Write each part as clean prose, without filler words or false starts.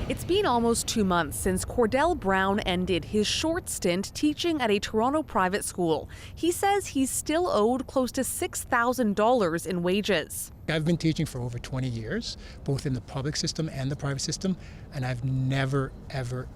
It's been almost 2 months since Cordell Brown ended his short stint teaching at a Toronto private school. He says he's still owed close to $6,000 in wages. I've been teaching for over 20 years, both in the public system and the private system, and I've never, ever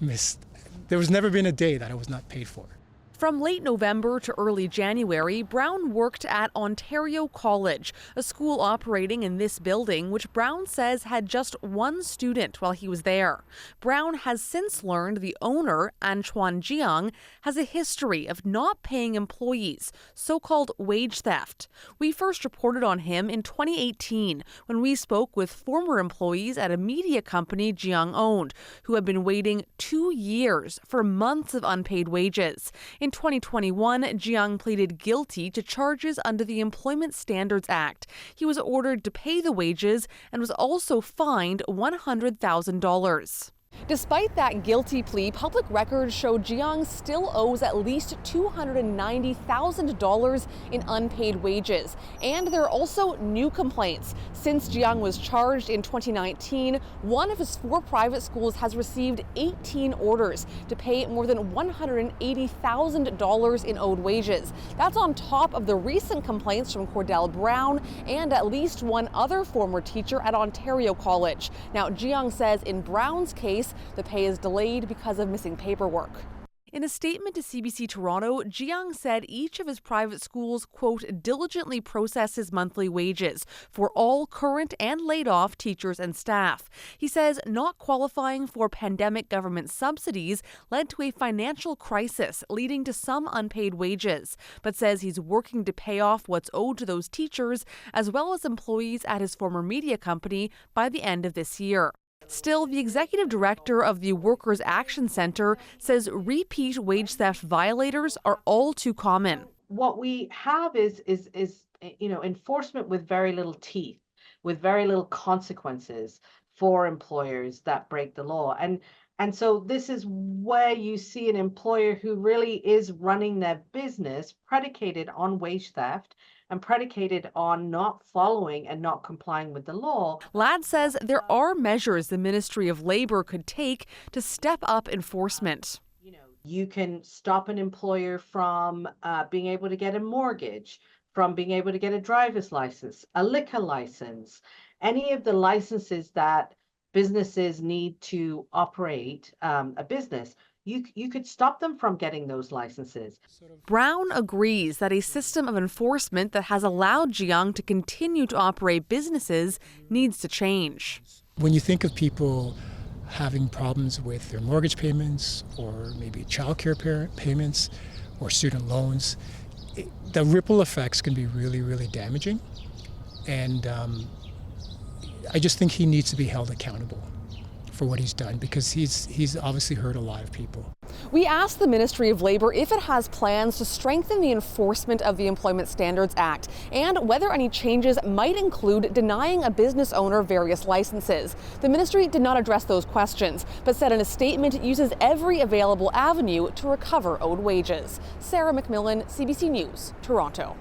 missed. There was never been a day that I was not paid for. From late November to early January, Brown worked at Ontario College, a school operating in this building, which Brown says had just one student while he was there. Brown has since learned the owner, Anchuan Jiang, has a history of not paying employees, so-called wage theft. We first reported on him in 2018 when we spoke with former employees at a media company Jiang owned, who had been waiting 2 years for months of unpaid wages. In 2021, Jiang pleaded guilty to charges under the Employment Standards Act. He was ordered to pay the wages and was also fined $100,000. Despite that guilty plea, public records show Jiang still owes at least $290,000 in unpaid wages. And there are also new complaints. Since Jiang was charged in 2019, one of his 4 private schools has received 18 orders to pay more than $180,000 in owed wages. That's on top of the recent complaints from Cordell Brown and at least one other former teacher at Ontario College. Now, Jiang says in Brown's case, the pay is delayed because of missing paperwork. In a statement to CBC Toronto, Jiang said each of his private schools, quote, diligently processes monthly wages for all current and laid-off teachers and staff. He says not qualifying for pandemic government subsidies led to a financial crisis, leading to some unpaid wages, but says he's working to pay off what's owed to those teachers as well as employees at his former media company by the end of this year. Still, the executive director of the Workers' Action Centre says repeat wage theft violators are all too common. What we have is enforcement with very little teeth, with very little consequences for employers that break the law. And so this is where you see an employer who really is running their business predicated on wage theft and predicated on not following and not complying with the law. Ladd says there are measures the Ministry of Labour could take to step up enforcement. You can stop an employer from being able to get a mortgage, from being able to get a driver's license, a liquor license, any of the licenses that businesses need to operate a business. You could stop them from getting those licenses. Brown agrees that a system of enforcement that has allowed Jiang to continue to operate businesses needs to change. When you think of people having problems with their mortgage payments or maybe childcare payments or student loans, the ripple effects can be really, really damaging. And I just think he needs to be held accountable for what he's done, because he's obviously hurt a lot of people. We asked the Ministry of Labour if it has plans to strengthen the enforcement of the Employment Standards Act and whether any changes might include denying a business owner various licenses. The ministry did not address those questions, but said in a statement it uses every available avenue to recover owed wages. Sarah MacMillan, CBC News, Toronto.